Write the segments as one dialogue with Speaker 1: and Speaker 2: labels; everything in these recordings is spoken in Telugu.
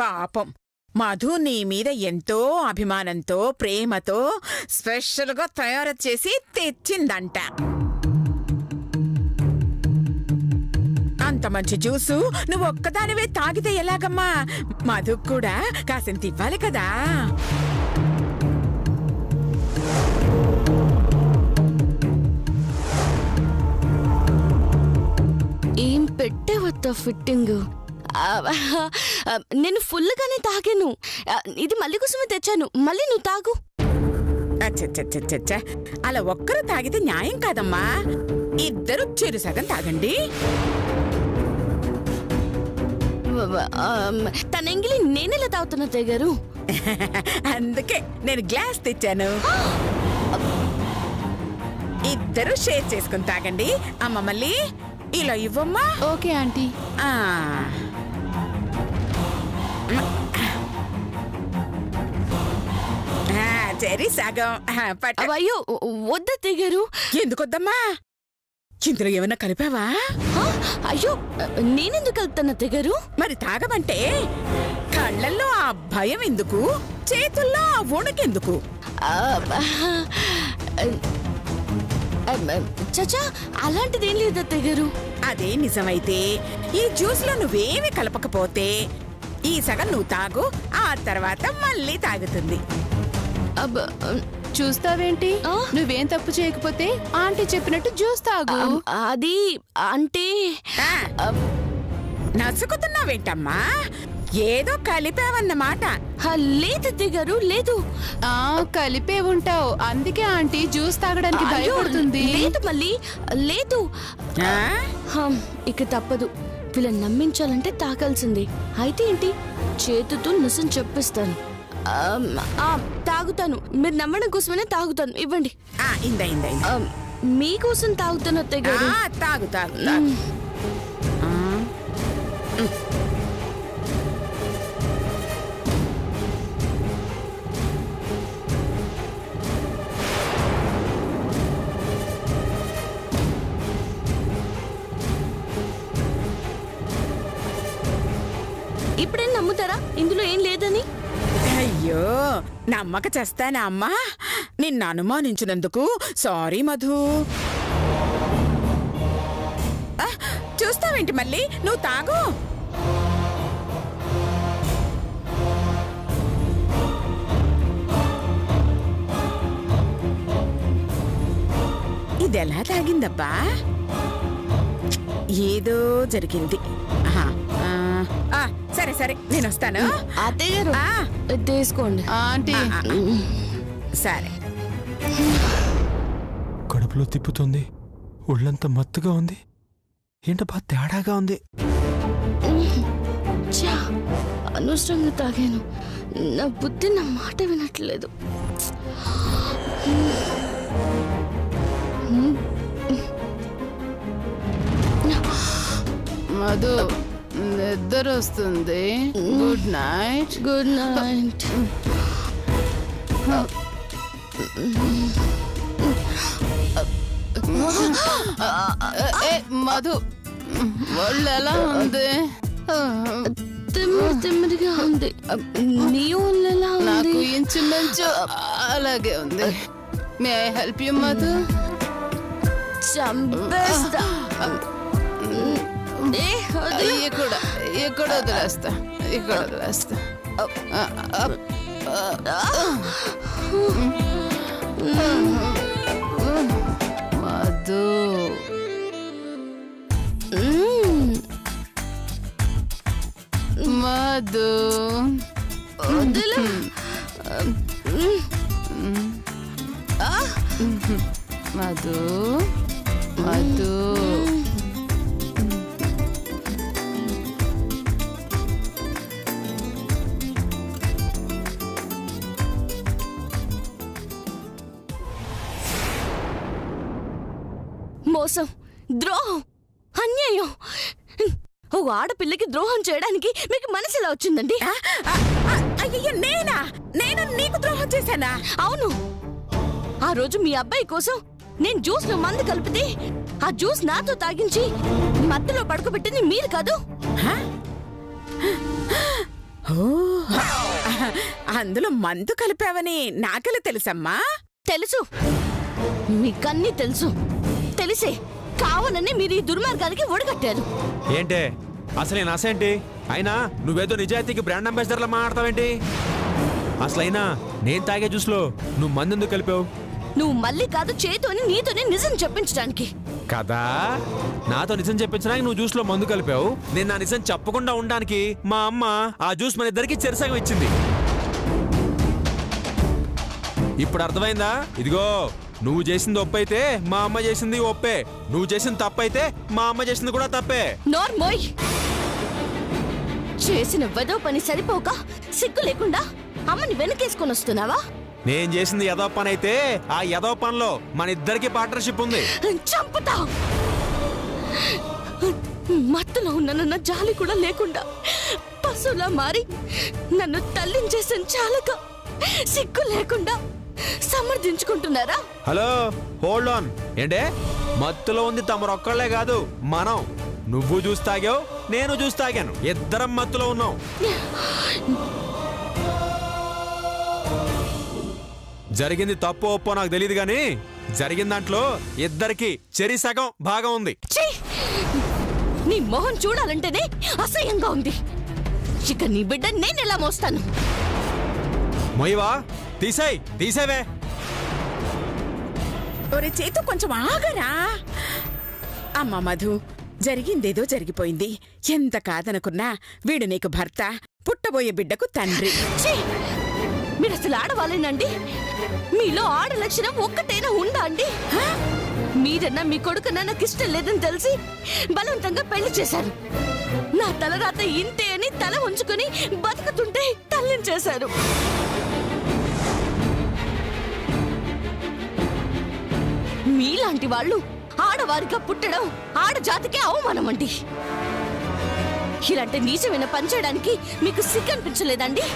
Speaker 1: పాపం మధు నీ మీద ఎంతో అభిమానంతో ప్రేమతో స్పెషల్గా తయారు చేసి తెచ్చిందంట. అంత మంచి జ్యూసు నువ్వు ఒక్కదానివే తాగితే ఎలాగమ్మా? మధుకు కూడా కాసింత ఇవ్వాలి కదా.
Speaker 2: ఏం పెట్టేవత్త ఫిట్టింగ్? నేను ఫుల్గానే తాగాను. ఇది మళ్ళీ కోసమే తెచ్చాను. మళ్ళీ నువ్వు తాగు.
Speaker 1: అలా ఒక్కరు తాగితే న్యాయం కాదమ్మా. ఇద్దరు చెరు సగం తాగండి.
Speaker 2: తన ఎంగిలి నేనెలా తాగుతున్నా తెగారు?
Speaker 1: అందుకే నేను గ్లాస్ తెచ్చాను. ఇద్దరు షేర్ చేసుకుని తాగండి. అమ్మ మళ్ళీ ఇలా ఇవ్వమ్మా.
Speaker 3: Okay aunty.
Speaker 1: చెరి సగం.
Speaker 2: అయ్యో వద్ద తెగారు.
Speaker 1: ఎందుకొద్దమ్మా? ఇందులో ఏమన్నా కలిపావా?
Speaker 2: అయ్యో నేనెందుకు కలుపుతున్నా తెగారు?
Speaker 1: మరి తాగమంటే కళ్ళల్లో ఆ భయం ఎందుకు, చేతుల్లో ఆ వణుకెందుకు?
Speaker 2: చచా అలాంటిదేం లేదు తెగారు.
Speaker 1: అదే నిజమైతే ఈ జ్యూస్ లో నువ్వేమి కలపకపోతే ఈ సగం నువ్వు తాగు, ఆ తర్వాత మళ్ళీ తాగుతుంది.
Speaker 3: చూస్తావేంటి? నువ్వేం తప్పు చేయకపోతే ఆంటీ చెప్పినట్టు జ్యూస్ తాగు.
Speaker 2: అది అంటే
Speaker 1: నసుకుతున్నావేంటమ్మా? ఏదో కలిపావన్నమాట.
Speaker 2: లేదు తెగారు, లేదు.
Speaker 3: కలిపే ఉంటావు, అందుకే ఆంటీ జ్యూస్ తాగడానికి భయపడుతుంది.
Speaker 2: లేదు మళ్ళీ లేదు. ఇక తప్పదు. వీళ్ళని నమ్మించాలంటే తాగాల్సింది. అయితే ఏంటి, చేతుతో నిజం చెప్పిస్తాను. తాగుతాను. మీరు నమ్మడం కోసమైనా తాగుతాను. ఇవ్వండి. మీకోసం తాగుతాను తెగారు.
Speaker 1: తాగు తాగు.
Speaker 2: ఇప్పుడేం నమ్ముతారా ఇందులో ఏం లేదని?
Speaker 1: అయ్యో నమ్మక చేస్తానా అమ్మా? నిన్ను అనుమానించినందుకు సారీ మధు. చూస్తావేంటి మళ్ళీ? నువ్వు తాగు. ఇదెలా తాగిందబ్బా? ఏదో జరిగింది. సరే సరే నేను వస్తాను.
Speaker 2: తీసుకోండి
Speaker 3: ఆంటీ.
Speaker 1: సరే.
Speaker 4: కడుపులో తిప్పుతుంది, ఒళ్ళంతా మత్తుగా ఉంది. ఏంటబ్బా తేడాగా ఉంది?
Speaker 2: అనవసరంగా తాగాను. నా బుద్ధి నా మాట వినట్లేదు.
Speaker 3: మధు నిద్ర వస్తుంది. Good night.
Speaker 2: Good night.
Speaker 3: Madhu ఒళ్ళు ఎలా ఉంది?
Speaker 2: తిమ్మిరిగా ఉంది. నీ ఒళ్ళు ఎలా ఉంది?
Speaker 3: నాకు ఇంచుమించు అలాగే ఉంది. May I help you Madhu?
Speaker 2: చంపేస్తా.
Speaker 3: ఇక్కడ వదిలేస్తా. మధు మధు
Speaker 2: వదిలే.
Speaker 3: మధు మధు
Speaker 2: మోసం, ద్రోహం, అన్యాయం. ఓ ఆడపిల్లకి ద్రోహం చేయడానికి మీకు మనసు ఎలా వచ్చిందండి?
Speaker 1: అయ్యో నేను నీకు ద్రోహం చేశానా?
Speaker 2: అవును. ఆ రోజు మీ అబ్బాయి కోసం నేను జ్యూస్ లో మందు కలిపితే ఆ జ్యూస్ నాతో తాగించి మత్తులో పడుకోబెట్టింది మీరు కాదు?
Speaker 1: ఓ, అందులో మందు కలిపావని నాకెలా తెలుసమ్మా?
Speaker 2: తెలుసు, మీకన్నీ తెలుసు. తెలిసే కావాలని మీరు ఈ దుర్మార్గానికి ఒడగట్టారు.
Speaker 4: ఏంటే అసలు నేను అసేంటి? అయినా నువ్వేదో నిజాయితీకి బ్రాండ్ అంబాసిడర్లా మాట్లాడతావేంటి? అసలైనా నేను తాగే జ్యూస్లో నువ్వు మందెందుకు కలిపావు?
Speaker 2: నువ్వు మళ్ళీ కాదు చేతోని నీతోని నిజం చెప్పించడానికి.
Speaker 4: కదా, నాతో నిజం చెప్పించడానికి నువ్వు జ్యూస్లో మందు కలిపావు. నేను నా నిజం చెప్పకుండా ఉండడానికి మా అమ్మ ఆ జ్యూస్ మన ఇద్దరికి చెరసగం ఇచ్చింది. ఇప్పుడు అర్థమైందా? ఇదిగో, నువ్వు చేసింది ఒప్పైతే మా అమ్మ చేసింది ఒప్పే, నువ్వు చేసింది తప్పైతే మా అమ్మ చేసింది కూడా తప్పే.
Speaker 2: నోర్మోయ్, చేసిన వెదో పని సరిపోక సిగ్గు లేకుండా అమ్మని వెనకేసుకొని వస్తున్నావా?
Speaker 4: నేను చేసింది యదో పని అయితే ఆ యదో పనిలో మన ఇద్దరికి పార్ట్నర్షిప్ ఉంది.
Speaker 2: చంపుతా. మత్తులో ఉన్న జాలి కూడా లేకుండా పశువులా మారి నన్ను తల్లించేసిన చాలక సిగ్గు లేకుండా సమర్థించుకుంటున్నారా?
Speaker 4: Hello, hold on. ఏంటే మత్తులో ఉంది తమరొక్కళ్లే కాదు, మనం. నువ్వు జ్యూస్ తాగావు, నేను జ్యూస్ తాగాను, ఇద్దరం మత్తులో ఉన్నాం. జరిగింది తప్పు ఒప్పో నాకు తెలియదు గాని జరిగిన దాంట్లో ఇద్దరికి చెరి సగం భాగం ఉంది.
Speaker 2: నీ మొహం చూడాలంటేనే అసహ్యంగా ఉంది. ఇక నీ బిడ్డ నేనెలా మోస్తాను?
Speaker 4: మొయ్యవా? తీసేవే.
Speaker 1: ఒరే చేతు, కొంచెం ఆగరా. అమ్మ మధు, జరిగిందేదో జరిగిపోయింది. ఎంత కాదనుకున్నా వీడు నీకు భర్త, పుట్టబోయే బిడ్డకు తండ్రి.
Speaker 2: మీరు అసలు ఆడవాళ్ళేనండి? మీలో ఆడ లక్షణం ఒక్కటైనా ఉందా అండి? మీరన్నా మీ కొడుకన్నా నాకు ఇష్టం లేదని తెలిసి బలవంతంగా పెళ్లి చేశారు. నా తలరాత ఇంతే అని తల ఉంచుకుని బతుకుతుంటే తల్లించేశారు. మీలాంటి వాళ్ళు ఆడవారిగా పుట్టడం ఆడజాతికే అవమానం అండి. ఇలాంటి నీచమైన పని చేయడానికి మీకు సిగ్గు అనిపించలేదండి?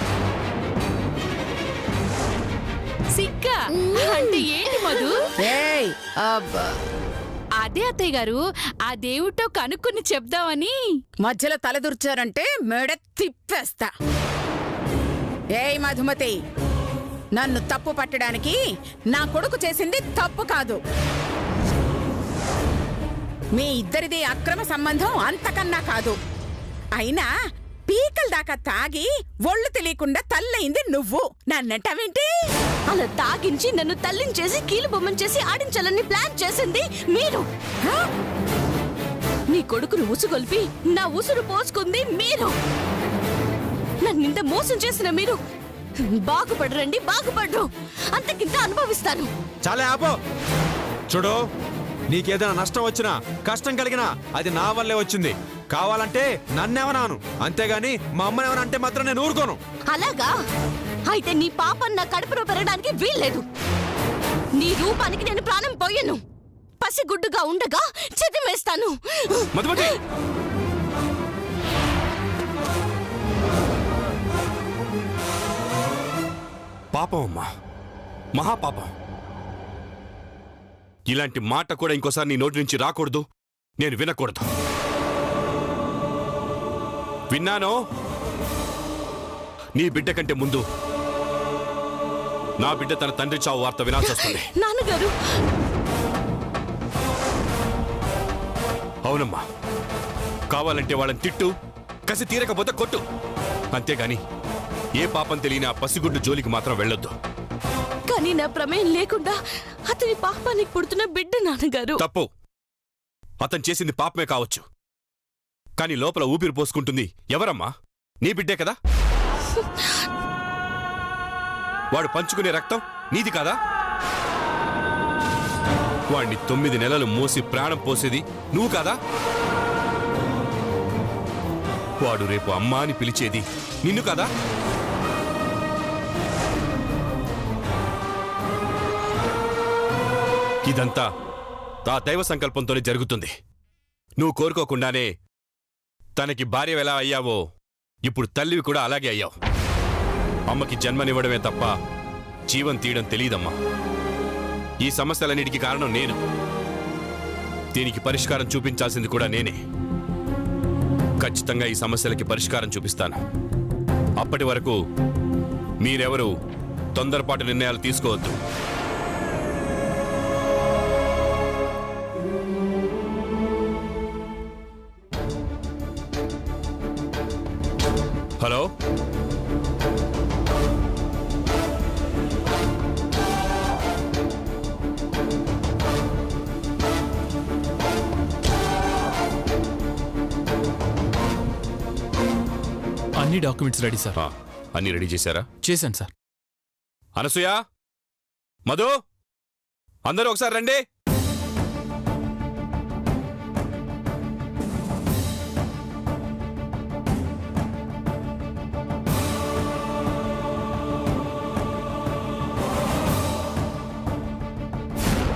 Speaker 3: సిగ్గా అంటే ఏంటి మధు?
Speaker 1: ఏయ్,
Speaker 3: అబ్బా, అదే అత్తయ్య గారు, ఆ దేవుడితో కనుక్కుని చెప్దామని.
Speaker 1: మధ్యలో తలదూర్చారంటే మెడ తిప్పేస్తా. ఏయ్ మధుమతి, నన్ను తప్పు పట్టడానికి నా కొడుకు చేసింది తప్పు కాదు. మీ ఇద్దరిది అక్రమ సంబంధం అంతకన్నా కాదు. అయినా పీకల దాకా తాగి ఒళ్ళు తెలియకుండా తల్లయింది నువ్వు. నన్నంటావేంటి?
Speaker 2: అలా తాగించి నన్ను తల్లించేసి కీలు బొమ్మను చేసి ఆడించాలని ప్లాన్ చేసింది మీరు. నీ కొడుకును ఉసుగొల్పి నా ఉసురు పోసుకుంది మీరు. నన్నింత మోసం చేసిన మీరు బాగుపడరండి, బాగుపడరు. అంతకింత అనుభవిస్తాను.
Speaker 4: చాలా ఆపో. చూడు, నీకేదైనా నష్టం వచ్చినా కష్టం కలిగినా అది నా వల్లే వచ్చింది. కావాలంటే నన్నేమనాను, అంతేగాని మా అమ్మనేమన్నా అంటే మాత్రం నేను ఊరుకోను.
Speaker 2: అలాగా? అయితే నీ పాపం నా కడుపులో పెరగడానికి వీల్లేదు. నీ రూపానికి నేను ప్రాణం పోయను. పసిగుడ్డుగా ఉండగా చెదిమేస్తాను.
Speaker 4: మధుమతి,
Speaker 5: పాపం అమ్మా, మహాపాపం. ఇలాంటి మాట కూడా ఇంకోసారి నీ నోటి నుంచి రాకూడదు, నేను వినకూడదు. విన్నానో? నీ బిడ్డ కంటే ముందు నా బిడ్డ తన తండ్రి చావు వార్త వినాల్సి వస్తుంది.
Speaker 2: నాన్నగారు.
Speaker 5: అవునమ్మా, కావాలంటే వాళ్ళని తిట్టు, కసి తీరకపోతే కొట్టు, అంతేగాని ఏ పాపం తెలియని ఆ పసిగుడ్డు జోలికి మాత్రం వెళ్ళొద్దు.
Speaker 2: కానీ నా ప్రమేయం లేకుండా అతని పాపానికి పుడుతున్న బిడ్డ నాన్నగారు.
Speaker 5: తప్పు. అతను చేసింది పాపమే కావచ్చు, కానీ లోపల ఊపిరి పోసుకుంటుంది ఎవరమ్మా? నీ బిడ్డే కదా. వాడు పంచుకునే రక్తం నీది కాదా? వాడిని 9 నెలలు మోసి ప్రాణం పోసేది నువ్వు కాదా? వాడు రేపు అమ్మా అని పిలిచేది నిన్ను కాదా? ఇదంతా ఆ దైవ సంకల్పంతోనే జరుగుతుంది. నువ్వు కోరుకోకుండానే తనకి భార్య ఎలా అయ్యావో ఇప్పుడు తల్లివి కూడా అలాగే అయ్యావు. అమ్మకి జన్మనివ్వడమే తప్ప జీవం తీయడం తెలియదమ్మా. ఈ సమస్యలన్నిటికీ కారణం నేను. దీనికి పరిష్కారం చూపించాల్సింది కూడా నేనే. ఖచ్చితంగా ఈ సమస్యలకి పరిష్కారం చూపిస్తాను. అప్పటి వరకు మీరెవరూ తొందరపాటు నిర్ణయాలు తీసుకోవద్దు. హలో,
Speaker 6: అన్ని డాక్యుమెంట్స్ రెడీ సార్.
Speaker 5: అన్ని రెడీ చేశారా?
Speaker 6: చేశాను సార్.
Speaker 5: అనసూయ, మధు, అందరూ ఒకసారి రండి.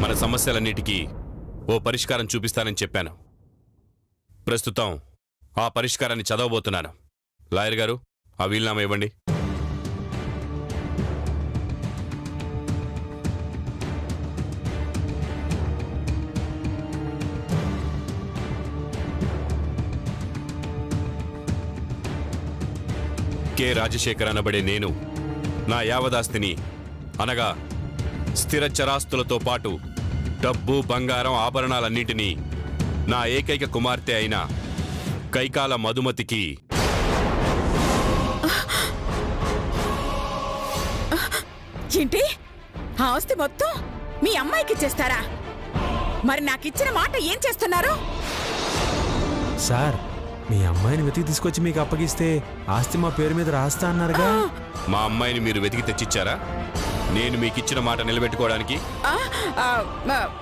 Speaker 5: మన సమస్యలన్నిటికీ ఓ పరిష్కారం చూపిస్తానని చెప్పాను. ప్రస్తుతం ఆ పరిష్కారాన్ని చదవబోతున్నాను. లాయర్ గారు, ఆ వీలునామా ఇవ్వండి. కె రాజశేఖర్ అనబడే నేను నా యావదాస్తిని అనగా స్థిర చరాస్తులతో పాటు డబ్బు, బంగారం, ఆభరణాలన్నింటినీ నా ఏకైక కుమార్తె అయిన కైకాల మధుమతికి
Speaker 1: ఏంటి? ఆస్తి మొత్తం మీ అమ్మాయికి ఇచ్చేస్తారా? మరి నాకిచ్చిన మాట ఏం చేస్తున్నారు?
Speaker 4: సార్, మీ అమ్మాయిని వెతికి తీసుకొచ్చి మీకు అప్పగిస్తే ఆస్తి మా పేరు మీద రాస్తా అన్నారుగా.
Speaker 5: మా అమ్మాయిని మీరు వెతికి తెచ్చిచ్చారా? నేను మీకిచ్చిన మాట నిలబెట్టుకోవడానికి?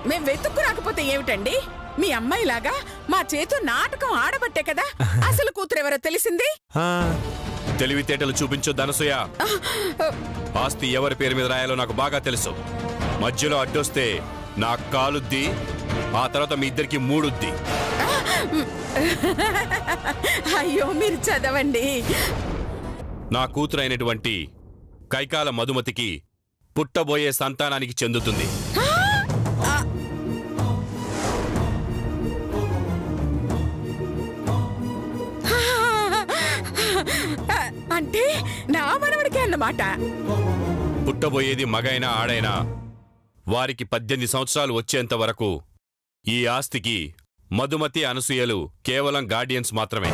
Speaker 1: మేం వెతుక్కు రాకపోతే ఏమిటండి? మీ అమ్మాయిలాగా మా చేతు నాటకం ఆడబట్టే కదా అసలు కూతురెవరో తెలిసింది.
Speaker 5: తెలివితేటలు చూపించొద్దు అనసూయ. ఆస్తి ఎవరి పేరు మీద రాయాలో నాకు బాగా తెలుసు. మధ్యలో అడ్డొస్తే నా కాలుద్ది, ఆ తర్వాత మీ ఇద్దరికి మూడుద్ది.
Speaker 1: అయ్యో, మీరు చదవండి.
Speaker 5: నా కూతురైనటువంటి కైకాల మధుమతికి పుట్టబోయే సంతానానికి చెందుతుంది.
Speaker 1: అంటే నా మనవడికే అన్నమాట.
Speaker 5: పుట్టబోయేది మగైనా ఆడైనా వారికి 18 సంవత్సరాలు వచ్చేంత వరకు ఈ ఆస్తికి మధుమతి, అనసూయలు కేవలం గార్డియన్స్ మాత్రమే.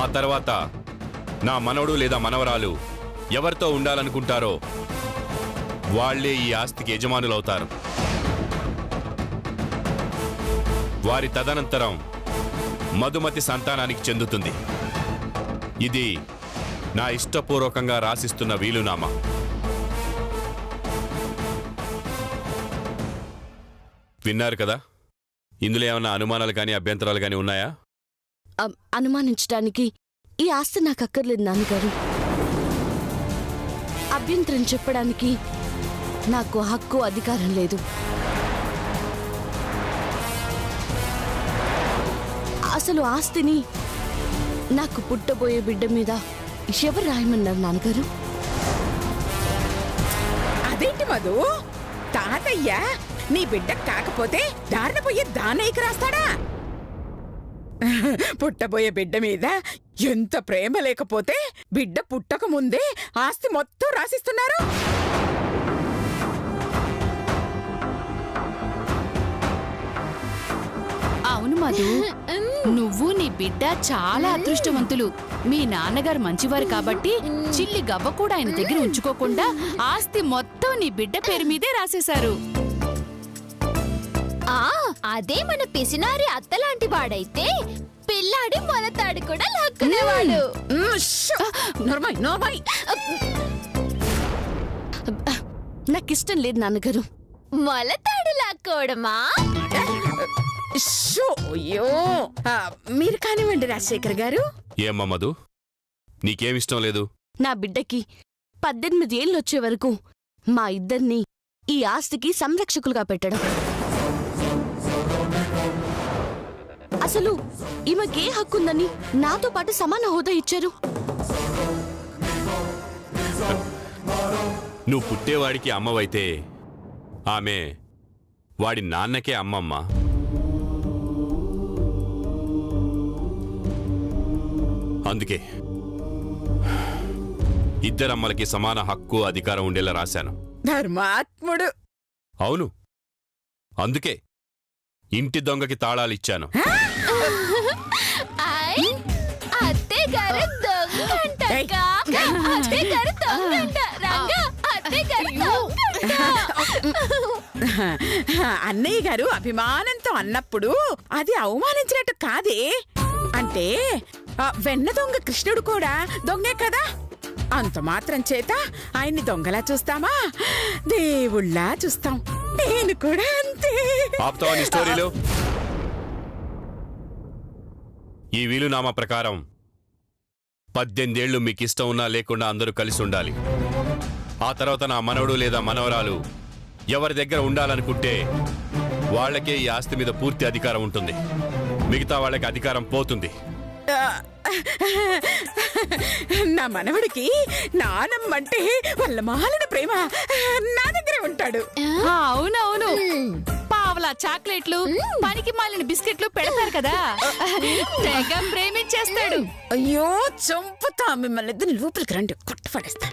Speaker 5: ఆ తర్వాత నా మనవడు లేదా మనవరాలు ఎవరితో ఉండాలనుకుంటారో వాళ్లే ఈ ఆస్తికి యజమానులవుతారు. వారి తదనంతరం మధుమతి సంతానానికి చెందుతుంది. ఇది నా ఇష్టపూర్వకంగా రాసిస్తున్న వీలునామా. విన్నారు కదా? ఇందులో ఏమన్నా అనుమానాలు కానీ అభ్యంతరాలు కానీ ఉన్నాయా?
Speaker 2: అనుమానించడానికి ఈ ఆస్తి నాకు అక్కర్లేదు నాన్నగారు. అభ్యంతరం చెప్పడానికి నాకు హక్కు, అధికారం లేదు. అసలు ఆస్తిని నాకు పుట్టబోయే బిడ్డ మీద ఎవరు రాయమన్నారు నాన్నగారు?
Speaker 1: అదేంటి మధు, తాతయ్య నీ బిడ్డ కాకపోతే దారిన పోయే దానయ్యకి రాస్తాడా? పుట్టబోయే బిడ్డ మీద ఎంత ప్రేమ లేకపోతే బిడ్డ పుట్టక ముందే ఆస్తి మొత్తం రాసిస్తున్నారు.
Speaker 3: అవును మధు, నువ్వు నీ బిడ్డ చాలా అదృష్టవంతులు. మీ నాన్నగారు మంచివారు కాబట్టి చిల్లి గవ్వ కూడా ఆయన దగ్గర ఉంచుకోకుండా ఆస్తి మొత్తం నీ బిడ్డ పేరు మీదే రాసేశారు.
Speaker 7: అదే మన పిసినారి అత్తలాంటి వాడైతే పిల్లాడి మొలతాడు కూడా లాక్కునేవాడు.
Speaker 2: నాకిష్టం లేదు నాన్నగారు.
Speaker 7: మొలతాడు లాక్కోవడమా?
Speaker 1: అయ్యో, మీరు కానివ్వండి రాజశేఖర్ గారు.
Speaker 5: ఏమ్మా మధు, నీకేమిష్టం లేదు?
Speaker 2: నా బిడ్డకి 18 ఏళ్ళు వచ్చే వరకు మా ఇద్దరిని ఈ ఆస్తికి సంరక్షకులుగా పెట్టడం. అసలు ఈమెకే హక్కుందని నాతో పాటు సమాన హోదా ఇచ్చారు.
Speaker 5: నువ్వు పుట్టేవాడికి అమ్మవైతే ఆమె వాడి నాన్నకే అమ్మమ్మ. అందుకే ఇద్దరమ్మలకి సమాన హక్కు అధికారం ఉండేలా రాశాను.
Speaker 1: ధర్మాత్ముడు.
Speaker 5: అవును, అందుకే ఇంటి దొంగకి తాళాలిచ్చాను.
Speaker 7: అత్తయ్య గారు దొంగంట అత్తయ్య గారు దొంగంట రంగా అత్తయ్య గారు దొంగంట.
Speaker 1: అన్నయ్య గారు అభిమానంతో అన్నప్పుడు అది అవమానించినట్టు కాదే. అంటే వెన్న దొంగ కృష్ణుడు కూడా దొంగే కదా. అంత మాత్రం చేత ఆయన్ని దొంగలా చూస్తామా? దేవుళ్ళా చూస్తాం. నేను కూడా అంతే.
Speaker 5: ఆపుతావా నీ స్టోరీలో? ఈ వీలునామా ప్రకారం 18 ఏళ్లు మీకు ఇష్టం ఉన్నా లేకుండా అందరూ కలిసి ఉండాలి. ఆ తర్వాత నా మనవడు లేదా మనవరాలు ఎవరి దగ్గర ఉండాలనుకుంటే వాళ్ళకే ఈ ఆస్తి మీద పూర్తి అధికారం ఉంటుంది. మిగతా వాళ్ళకి అధికారం పోతుంది.
Speaker 1: నా మనవడికి నానమ్మంటే వాళ్ళ మాలిన ప్రేమ నా దగ్గరే ఉంటాడు.
Speaker 3: అవునవును, పావలా చాక్లెట్లు, పనికి మాలిన బిస్కెట్లు పెడతారు కదా, తెగ ప్రేమించేస్తాడు.
Speaker 1: అయ్యో చంపుతా మిమ్మల్ని. ఇద్దరు లోపలికి రండి, కొట్టపడేస్తా.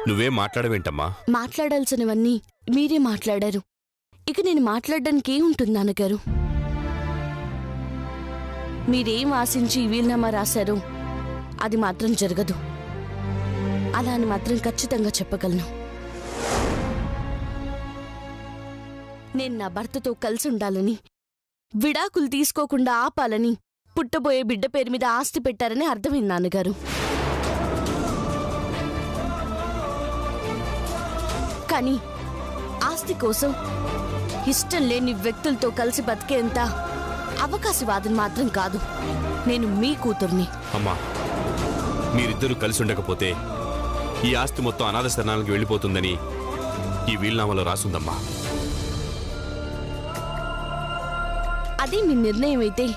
Speaker 5: నువ్వేం మాట్లాడవేంటమ్మా?
Speaker 2: మాట్లాడాల్సినవన్నీ మీరే మాట్లాడారు. ఇక నేను మాట్లాడడానికి ఏముంటుంది నాన్నగారు? మీరేం ఆశించి వీలునామా రాశారో అది మాత్రం జరగదు. అలా అని మాత్రం ఖచ్చితంగా చెప్పగలను. నేను నా భర్తతో కలిసి ఉండాలని, విడాకులు తీసుకోకుండా ఆపాలని పుట్టబోయే బిడ్డ పేరు మీద ఆస్తి పెట్టారని అర్థమైంది నాన్నగారు. కానీ ఆస్తి కోసం ఇష్టం లేని వ్యక్తులతో కలిసి బతికేంత అవకాశవాదం మాత్రం కాదు. నేను మీ కూతుర్ని.
Speaker 5: అమ్మా, మీరిద్దరూ కలిసి ఉండకపోతే ఈ ఆస్తి మొత్తం అనాథ శరణాలకు వెళ్ళిపోతుందని ఈ వీలునామాలో రాసుందమ్మా.
Speaker 2: అది మీ నిర్ణయం అయితే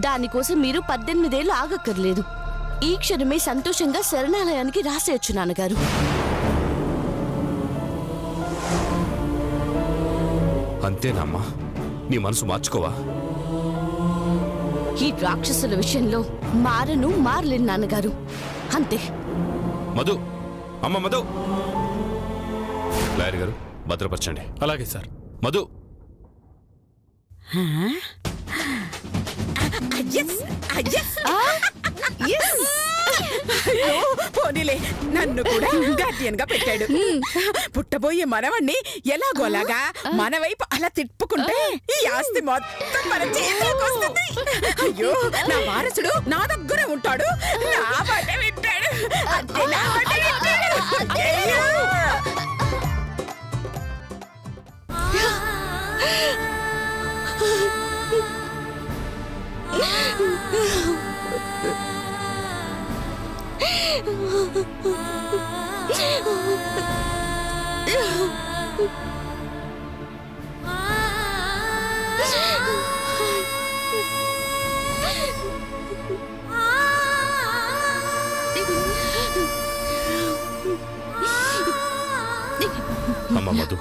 Speaker 2: దానికోసం మీరు 18 ఏళ్ళు ఆగక్కర్లేదు. ఈ క్షణమే సంతోషంగా శరణాలయానికి రాసేయచ్చు నాన్నగారు.
Speaker 5: అంతేనమ్మా? నీ మనసు మార్చుకోవా?
Speaker 2: ఈ రాక్షసుల విషయంలో మారలేను నాన్నగారు, అంతే.
Speaker 5: మధు, అమ్మ మధు, లాయర్ గారు భద్రపరచండి.
Speaker 6: అలాగే సార్.
Speaker 5: మధు,
Speaker 1: పోనీలే, నన్ను కూడా గార్డియన్ గా పెట్టాడు. పుట్టబోయే మనవణ్ణి ఎలాగోలాగా మన వైపు అలా తిప్పుకుంటే ఈ ఆస్తి మొత్తం మన చేతిలోకి వస్తుంది. అయ్యో, నా వారసుడు నా దగ్గరే ఉంటాడు, నా మాట వింటాడు, అంతే, నా మాట వింటాడు. అయ్యో.
Speaker 5: అమ్మ మధు,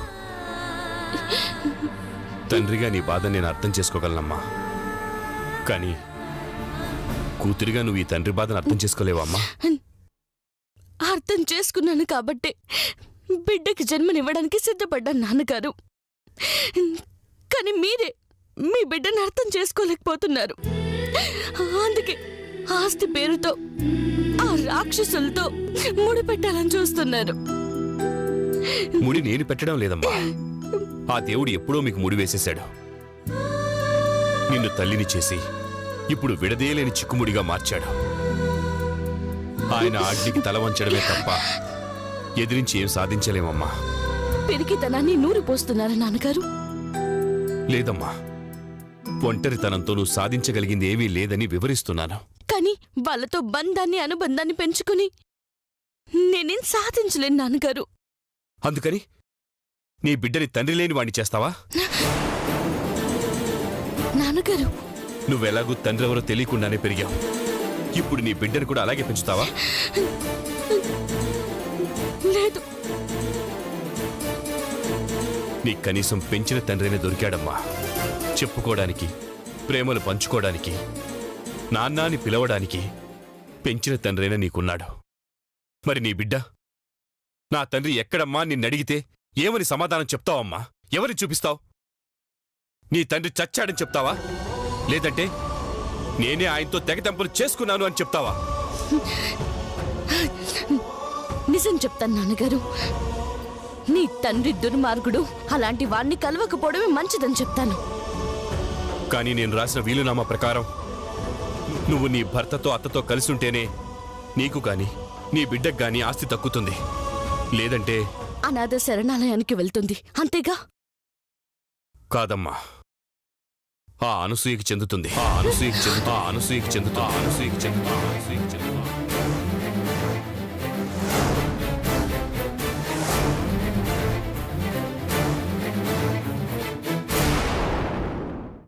Speaker 5: తండ్రిగా నీ బాధ నేను అర్థం చేసుకోగలనమ్మా. కానీ కూతురిగా నువ్వు ఈ తండ్రి బాధను అర్థం చేసుకోలేవమ్మా.
Speaker 2: అర్థం చేసుకున్నాను కాబట్టే బిడ్డకి జన్మనివ్వడానికి సిద్ధపడ్డాను నాన్నగారు. కానీ మీరే మీ బిడ్డను అర్థం చేసుకోలేకపోతున్నారు. అందుకే ఆస్తి పేరుతో ఆ రాక్షసులతో ముడి పెట్టాలని చూస్తున్నారు.
Speaker 5: ముడి నేను పెట్టడం లేదమ్మా. ఆ దేవుడు ఎప్పుడో మీకు ముడి వేసేశాడు. నిన్ను తల్లిని చేసి ఇప్పుడు విడదీయలేని చిక్కుముడిగా మార్చాడు. ఆయన ఆజ్ఞకి తల వంచడమే తప్ప ఎదిరించి ఏం సాధించలేమమ్మా.
Speaker 2: పిరికితనాన్ని నూరు పోస్తున్నారు నాన్నగారు.
Speaker 5: లేదమ్మా, ఒంటరితనంతో నువ్వు సాధించగలిగింది ఏమీ లేదని వివరిస్తున్నాను.
Speaker 2: కానీ వాళ్ళతో బంధాన్ని అనుబంధాన్ని పెంచుకుని నేనేం సాధించలేను నాన్నగారు.
Speaker 5: అందుకని నీ బిడ్డని తండ్రి లేని వాణ్ణి చేస్తావా?
Speaker 2: నాన్నగారు,
Speaker 5: నువ్వెలాగూ తండ్రి ఎవరో తెలియకుండానే పెరిగావు. ఇప్పుడు నీ బిడ్డను కూడా అలాగే పెంచుతావా?
Speaker 2: లేదు.
Speaker 5: నీ కనీసం పెంచిన తండ్రినే దొరికాడమ్మా. చెప్పుకోవడానికి, ప్రేమలు పంచుకోవడానికి. నాన్న అని పిలవడానికి పెంచిన తండ్రైనా నీకున్నాడు. మరి నీ బిడ్డ నా తండ్రి ఎక్కడమ్మా నిన్నడిగితే ఏమని సమాధానం చెప్తావమ్మా? ఎవరిని చూపిస్తావు? నీ తండ్రి చచ్చాడని చెప్తావా, లేదంటే నేనే ఆయనతో తెగతెంపులు చేసుకున్నాను అని చెప్తావా?
Speaker 2: నిజం చెప్తాను నాన్నగారు. నీ తండ్రి దుర్మార్గుడు, అలాంటి వాణ్ణి కలవకపోవడమే మంచిదని చెప్తాను.
Speaker 5: కానీ నేను రాసిన వీలునామా ప్రకారం నువ్వు నీ భర్తతో అత్తతో కలిసుంటేనే నీకు గాని నీ బిడ్డకు గాని ఆస్తి దక్కుతుంది. లేదంటే
Speaker 2: అనాథ శరణాలయానికి వెళ్తుంది, అంతేగా?
Speaker 5: కాదమ్మా, ఆ అనసూయకి చెందుతుంది. ఆ అనసూయకి చెందుతుంది. ఆ అనసూయకి చెందుతుంది. ఆ అనసూయకి చెందుతుంది.